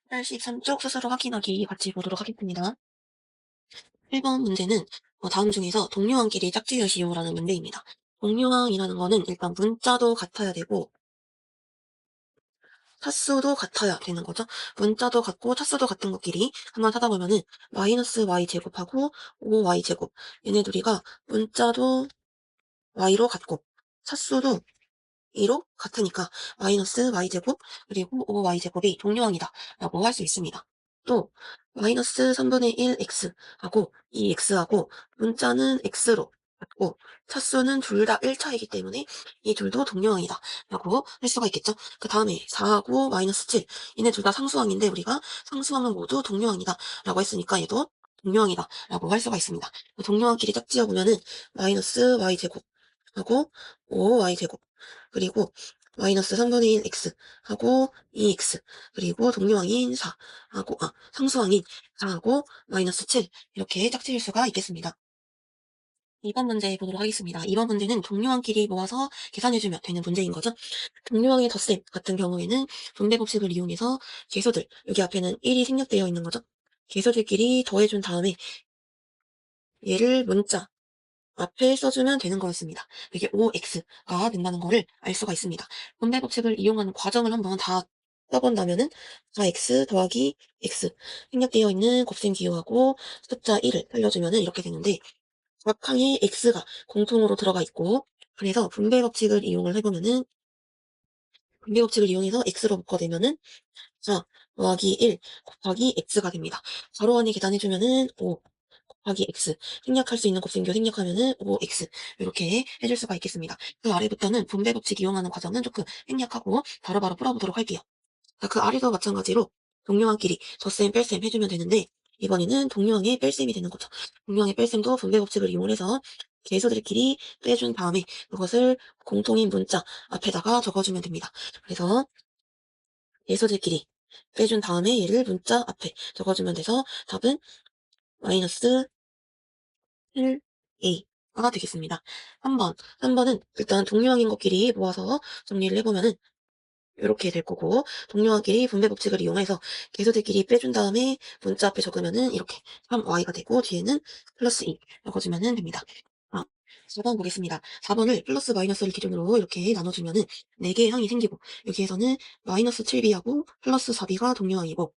83쪽 스스로 확인하기 같이 보도록 하겠습니다. 1번 문제는 다음 중에서 동료항끼리 짝지으시오라는 문제입니다. 동료항이라는 거는 일단 문자도 같아야 되고 차수도 같아야 되는 거죠. 문자도 같고 차수도 같은 것끼리 한번 찾아보면은 마이너스 y 제곱하고 5y 제곱 얘네 둘이가 문자도 y로 같고 차수도 2로 같으니까 마이너스 y제곱 그리고 5y제곱이 동료항이다 라고 할 수 있습니다. 또 마이너스 3분의 1 x하고 이 x하고 문자는 x로 같고 차수는 둘 다 1차이기 때문에 이 둘도 동료항이다 라고 할 수가 있겠죠. 그 다음에 4하고 마이너스 7 얘네 둘 다 상수항인데 우리가 상수항은 모두 동료항이다 라고 했으니까 얘도 동료항이다 라고 할 수가 있습니다. 동료항끼리 짝지어 보면은 마이너스 y제곱 하고 5y제곱 그리고 마이너스 3분의 1 x 하고 2x 그리고 동료항인 4 하고 상수항인 4 하고 마이너스 7 이렇게 짝지을 수가 있겠습니다. 2번 문제 보도록 하겠습니다. 2번 문제는 동료항끼리 모아서 계산해주면 되는 문제인 거죠. 동료항의 덧셈 같은 경우에는 분배 법칙을 이용해서 계수들 여기 앞에는 1이 생략되어 있는 거죠. 계수들끼리 더해준 다음에 얘를 문자 앞에 써주면 되는 거였습니다. 이게 5x가 된다는 거를 알 수가 있습니다. 분배 법칙을 이용하는 과정을 한번 다 써본다면은 4x 더하기 x 생략되어 있는 곱셈 기호하고 숫자 1을 살려주면은 이렇게 되는데 각항에 x가 공통으로 들어가 있고 그래서 분배 법칙을 이용을 해보면은 분배 법칙을 이용해서 x로 묶어내면은 4 더하기 1 곱하기 x가 됩니다. 가로 안에 계산해주면은 5 곱하기 x 생략할 수 있는 곱셈교 생략하면은 5x 이렇게 해줄 수가 있겠습니다. 그 아래부터는 분배 법칙 이용하는 과정은 조금 생략하고 바로바로 풀어보도록 할게요. 자, 그 아래도 마찬가지로 동료항끼리 덧셈 뺄셈 해주면 되는데 이번에는 동료항의 뺄셈이 되는 거죠. 동료항의 뺄셈도 분배 법칙을 이용해서 계수들끼리 빼준 다음에 그것을 공통인 문자 앞에다가 적어주면 됩니다. 그래서 계수들끼리 빼준 다음에 얘를 문자 앞에 적어주면 돼서 답은 마이너스 1a가 되겠습니다. 3번은 일단 동료항인 것끼리 모아서 정리를 해보면은 이렇게 될 거고 동료항끼리 분배 법칙을 이용해서 계수들끼리 빼준 다음에 문자 앞에 적으면은 이렇게 3y가 되고 뒤에는 플러스 2 적어주면은 됩니다. 4번 보겠습니다. 4번을 플러스 마이너스를 기준으로 이렇게 나눠주면은 4개의 항이 생기고 여기에서는 마이너스 7b하고 플러스 4b가 동료항이고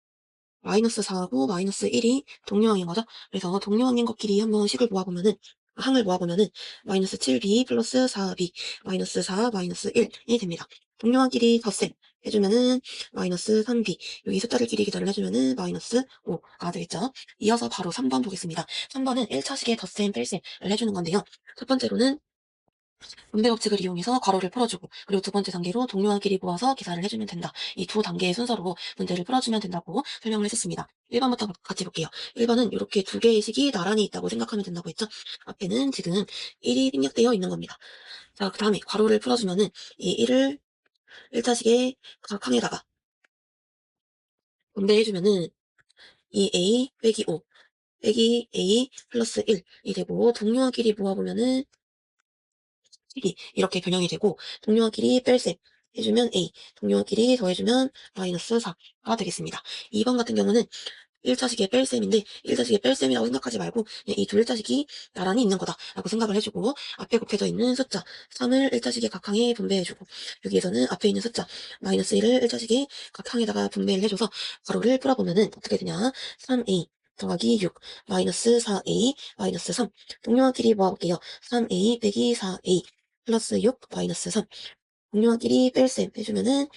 마이너스 4하고 마이너스 1이 동료항인 거죠. 그래서 동료항인 것끼리 한번 식을 모아보면은 항을 모아보면은 마이너스 7b 플러스 4b 마이너스 4 마이너스 1이 됩니다. 동료항끼리 덧셈 해주면은 마이너스 3b 여기 숫자들끼리 계산을 해주면은 마이너스 5가 되겠죠. 이어서 바로 3번 보겠습니다. 3번은 1차식의 덧셈 뺄셈을 해주는 건데요. 첫 번째로는 분배 법칙을 이용해서 괄호를 풀어주고 그리고 두 번째 단계로 동료항끼리 모아서 계산을 해주면 된다. 이 두 단계의 순서로 문제를 풀어주면 된다고 설명을 했었습니다. 1번부터 같이 볼게요. 1번은 이렇게 두 개의 식이 나란히 있다고 생각하면 된다고 했죠. 앞에는 지금 1이 생략되어 있는 겁니다. 자, 그 다음에 괄호를 풀어주면은 이 1을 1차식의 각 항에다가 분배해주면은 이 a 빼기 5 빼기 a 플러스 1이 되고 동료항끼리 모아보면은 식이 이렇게 변형이 되고 동료끼리 뺄셈 해주면 A, 동료끼리 더해주면 마이너스 4가 되겠습니다. 2번 같은 경우는 1차식의 뺄셈인데 1차식의 뺄셈이라고 생각하지 말고 이 두 1차식이 나란히 있는 거다라고 생각을 해주고 앞에 곱해져 있는 숫자 3을 1차식의 각항에 분배해주고 여기에서는 앞에 있는 숫자 마이너스 1을 1차식의 각항에다가 분배를 해줘서 가로를 풀어보면은 어떻게 되냐 3A 더하기 6 마이너스 4A 마이너스 3 동료끼리 모아볼게요. 3A 빼기 4A 플러스 6 마이너스 3 동료끼리 뺄셈 해주면은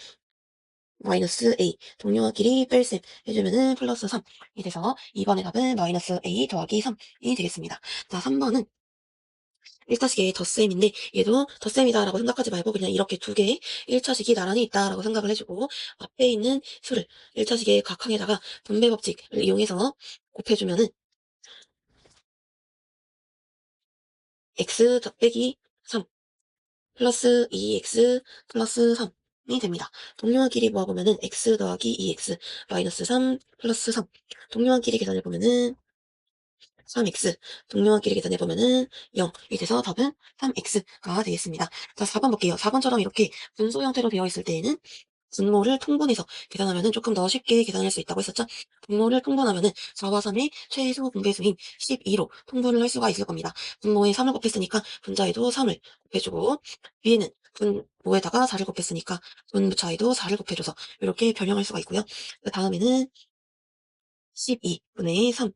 마이너스 a 동료끼리 뺄셈 해주면은 플러스 3이 돼서 2번의 답은 마이너스 a 더하기 3이 되겠습니다. 자 3번은 1차식의 덧셈인데 얘도 덧셈이다라고 생각하지 말고 그냥 이렇게 두 개의 1차식이 나란히 있다라고 생각을 해주고 앞에 있는 수를 1차식의 각항에다가 분배 법칙을 이용해서 곱해주면은 x 빼기 3 플러스 2x 플러스 3이 됩니다. 동료끼리 모아보면은 x 더하기 2x 마이너스 3 플러스 3 동료끼리 계산해보면은 3x 동료끼리 계산해보면은 0이 돼서 답은 3x가 되겠습니다. 자 4번 볼게요. 4번처럼 이렇게 분수 형태로 되어 있을 때에는 분모를 통분해서 계산하면은 조금 더 쉽게 계산할 수 있다고 했었죠. 분모를 통분하면은 4와 3의 최소 공배수인 12로 통분을 할 수가 있을 겁니다. 분모에 3을 곱했으니까 분자에도 3을 곱해주고, 위에는 분모에다가 4를 곱했으니까 분자에도 4를 곱해줘서 이렇게 변형할 수가 있고요. 그 다음에는 12분의 3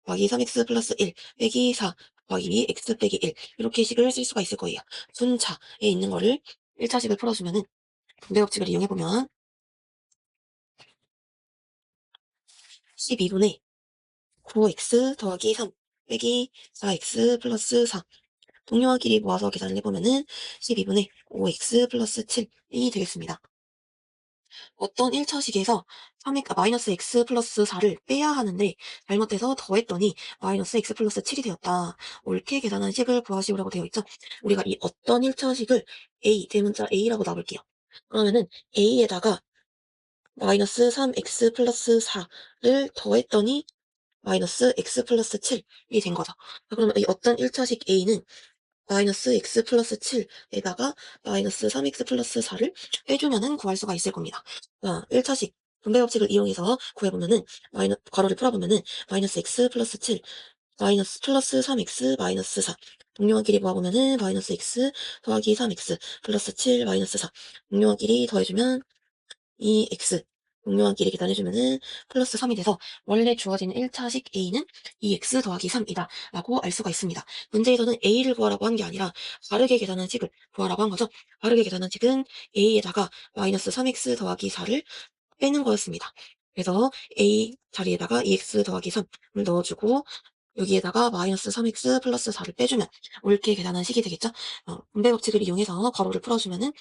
더하기 3x 플러스 1 빼기 4 더하기 x 빼기 1 이렇게 식을 쓸 수가 있을 거예요. 분자에 있는 거를 1차식을 풀어주면은 분배 법칙을 이용해보면 12분의 9x 더하기 3 빼기 4x 플러스 4 동료와 길이 모아서 계산을 해보면은 12분의 5x 플러스 7이 되겠습니다. 어떤 1차식에서 마이너스 x 플러스 4를 빼야 하는데 잘못해서 더했더니 마이너스 x 플러스 7이 되었다. 옳게 계산한 식을 구하시오라고 되어 있죠. 우리가 이 어떤 1차식을 a, 대문자 a라고 놔볼게요. 그러면은 a에다가 마이너스 3x 플러스 4를 더했더니 마이너스 x 플러스 7이 된 거죠. 그러면 이 어떤 1차식 a는 마이너스 x 플러스 7에다가 마이너스 3x 플러스 4를 빼주면은 구할 수가 있을 겁니다. 1차식 분배 법칙을 이용해서 구해보면은 괄호를 풀어보면은 마이너스 x 플러스 7 마이너스 플러스 3x 마이너스 4 동료와 길이 모아보면은 마이너스 x 더하기 3x 플러스 7 마이너스 4 동료와 길이 더해주면 2x 동료와 길이 계산해주면은 플러스 3이 돼서 원래 주어진 1차식 a는 2x 더하기 3이다 라고 알 수가 있습니다. 문제에서는 a를 구하라고 한 게 아니라 바르게 계산한 식을 구하라고 한 거죠. 바르게 계산한 식은 a에다가 마이너스 3x 더하기 4를 빼는 거였습니다. 그래서 a 자리에다가 2x 더하기 3을 넣어주고 여기에다가 마이너스 3x 플러스 4를 빼주면 옳게 계산한 식이 되겠죠. 분배 법칙을 이용해서 괄호를 풀어주면은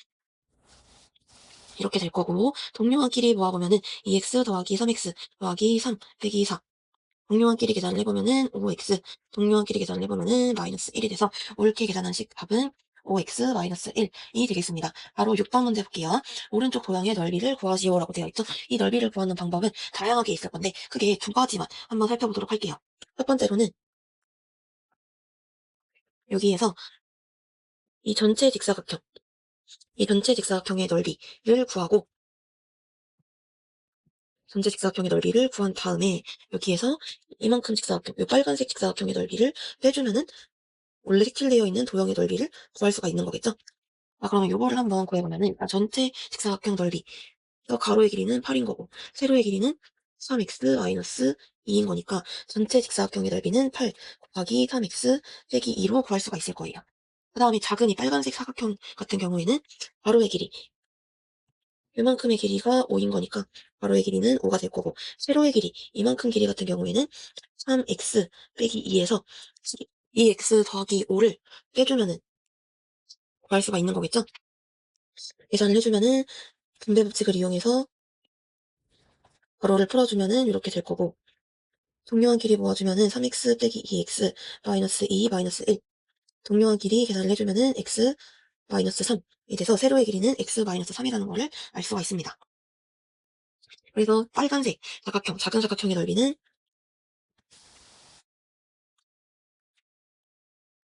이렇게 될 거고, 동료한끼리 모아보면은 2x 더하기 3x 더하기 3 빼기 4 동료한끼리 계산을 해보면은 5x 동료한끼리 계산을 해보면은 마이너스 1이 돼서 옳게 계산한 식 답은 5x 마이너스 1이 되겠습니다. 바로 6번 문제 볼게요. 오른쪽 도형의 넓이를 구하시오라고 되어 있죠. 이 넓이를 구하는 방법은 다양하게 있을 건데 크게 두 가지만 한번 살펴보도록 할게요. 첫 번째로는 여기에서 이 전체 직사각형, 이 전체 직사각형의 넓이를 구하고 전체 직사각형의 넓이를 구한 다음에 여기에서 이만큼 직사각형, 이 빨간색 직사각형의 넓이를 빼주면은 원래 색칠되어 있는 도형의 넓이를 구할 수가 있는 거겠죠? 그러면 요거를 한번 구해보면은 전체 직사각형 넓이, 이 가로의 길이는 8인 거고 세로의 길이는 3x-2인 거니까 전체 직사각형의 넓이는 8 곱하기 3x 빼기 2로 구할 수가 있을 거예요. 그 다음에 작은 이 빨간색 사각형 같은 경우에는 가로의 길이 이만큼의 길이가 5인 거니까 가로의 길이는 5가 될 거고 세로의 길이 이만큼 길이 같은 경우에는 3x 빼기 2에서 2x 더하기 5를 빼주면은 구할 수가 있는 거겠죠? 계산을 해주면은 분배 법칙을 이용해서 가로를 풀어주면은 이렇게 될 거고 동료한 길이 모아주면은 3x 빼기 2x 마이너스 2 마이너스 1 동료한 길이 계산을 해주면은 x 마이너스 3이 돼서 세로의 길이는 x 마이너스 3이라는 거를 알 수가 있습니다. 그래서 빨간색 사각형, 작은 사각형의 넓이는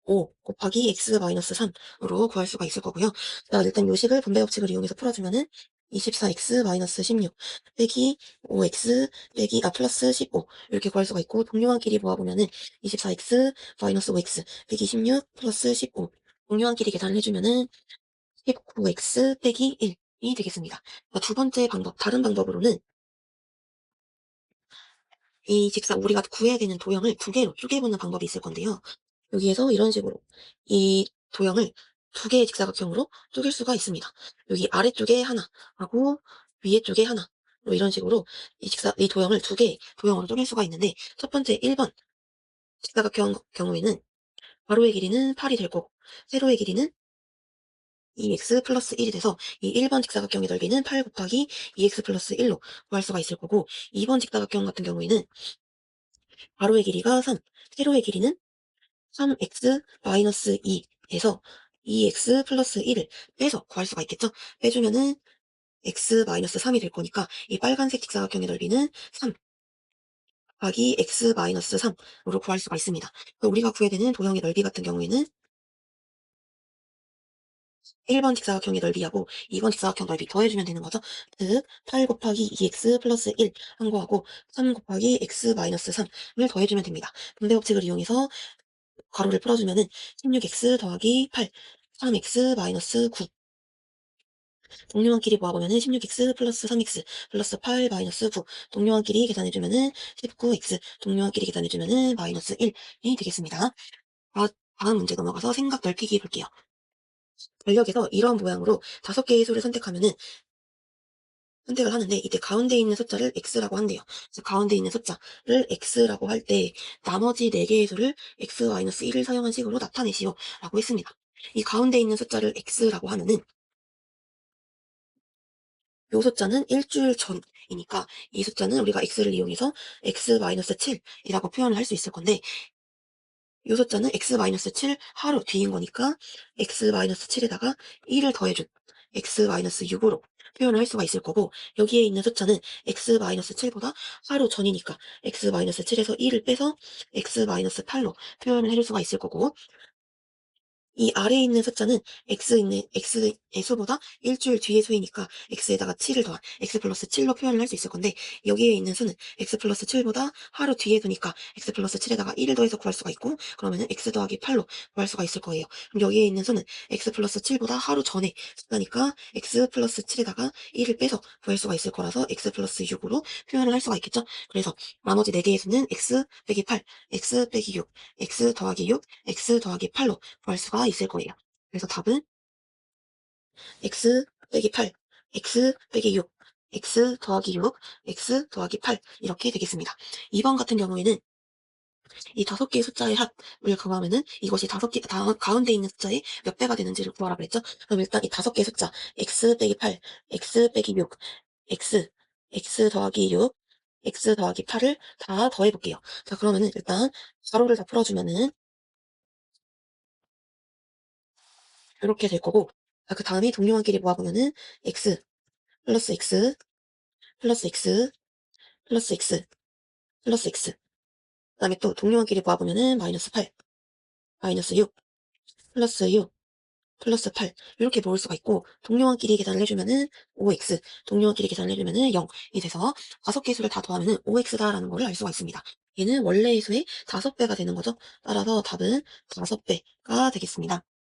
5 곱하기 x 마이너스 3으로 구할 수가 있을 거고요. 자, 일단 요식을 분배 법칙을 이용해서 풀어주면은 24x 마이너스 16 빼기 5x 빼기 플러스 15 이렇게 구할 수가 있고 동료한 끼리 모아보면은 24x 마이너스 5x 빼기 16 플러스 15 동료한 끼리 계산을 해주면은 19x 빼기 1이 되겠습니다. 두 번째 방법, 다른 방법으로는 우리가 구해야 되는 도형을 두 개로 쪼개보는 방법이 있을 건데요. 여기에서 이런 식으로 이 도형을 두 개의 직사각형으로 쪼갤 수가 있습니다. 여기 아래쪽에 하나 하고 위에 쪽에 하나 이런 식으로 이 도형을 두 개의 도형으로 쪼갤 수가 있는데 첫 번째 1번 직사각형 경우에는 가로의 길이는 8이 될 거고 세로의 길이는 2x 플러스 1이 돼서 이 1번 직사각형의 넓이는 8 곱하기 2x 플러스 1로 구할 수가 있을 거고 2번 직사각형 같은 경우에는 가로의 길이가 3, 세로의 길이는 3x 마이너스 2에서 2x 플러스 1을 빼서 구할 수가 있겠죠? 빼주면은 x 마이너스 3이 될 거니까 이 빨간색 직사각형의 넓이는 3 곱하기 x 마이너스 3으로 구할 수가 있습니다. 우리가 구해야 되는 도형의 넓이 같은 경우에는 1번 직사각형의 넓이하고 2번 직사각형 넓이 더해주면 되는 거죠. 즉, 8 곱하기 2x 플러스 1 한 거하고 3 곱하기 x 마이너스 3을 더해주면 됩니다. 분배법칙을 이용해서 괄호를 풀어주면은 16x 더하기 8, 3x 마이너스 9. 동료한끼리 모아보면은 16x 플러스 3x 플러스 8 마이너스 9. 동료한끼리 계산해주면은 19x. 동료한끼리 계산해주면은 마이너스 1이 되겠습니다. 다음 문제 넘어가서 생각 넓히기 볼게요. 전력에서 이런 모양으로 5개의 수를 선택하면은 선택을 하는데 이때 가운데 있는 숫자를 x라고 한대요. 그래서 가운데 있는 숫자를 x라고 할 때 나머지 4개의 수를 x-1을 사용한 식으로 나타내시오 라고 했습니다. 이 가운데 있는 숫자를 x라고 하면은 요 숫자는 일주일 전이니까 이 숫자는 우리가 x를 이용해서 x-7이라고 표현을 할 수 있을 건데 요 숫자는 x-7 하루 뒤인 거니까 x-7에다가 1을 더해준 x-6으로 표현을 할 수가 있을 거고 여기에 있는 숫자는 x-7보다 하루 전이니까 x-7에서 1을 빼서 x-8로 표현을 해줄 수가 있을 거고 이 아래에 있는 숫자는 x의 수보다 일주일 뒤의 수이니까 x에다가 7을 더한 x 플러스 7로 표현을 할 수 있을 건데 여기에 있는 수는 x 플러스 7보다 하루 뒤의 수니까 x 플러스 7에다가 1을 더해서 구할 수가 있고 그러면은 x 더하기 8로 구할 수가 있을 거예요. 그럼 여기에 있는 수는 x 플러스 7보다 하루 전에 숫자니까 x 플러스 7에다가 1을 빼서 구할 수가 있을 거라서 x 플러스 6으로 표현을 할 수가 있겠죠. 그래서 나머지 4개의 수는 x 빼기 8, x 빼기 6, x 더하기 6, x 더하기 8로 구할 수가 있을 거예요. 그래서 답은 x 빼기 8, x 빼기 6, x 더하기 6, x 더하기 8 이렇게 되겠습니다. 2번 같은 경우에는 이 5개의 숫자의 합을 구하면은 이것이 가운데 있는 숫자의 몇 배가 되는지를 구하라 그랬죠? 그럼 일단 이 5개의 숫자 x 빼기 8, x 빼기 6, x, x 더하기 6, x 더하기 8을 다 더해볼게요. 자, 그러면은 일단 가로를 다 풀어주면은 이렇게 될 거고 자, 그 다음에 동료한끼리 모아보면은 x 플러스 x 플러스 x 플러스 x 플러스 x 그 다음에 또 동료한끼리 모아보면은 마이너스 8 마이너스 6 플러스 6 플러스 8 이렇게 모을 수가 있고 동료한끼리 계산을 해주면은 5x 동료한끼리 계산을 해주면은 0이 돼서 5개 수를 다 더하면은 5x다라는 거를 알 수가 있습니다. 얘는 원래의 수의 5배가 되는 거죠. 따라서 답은 5배가 되겠습니다.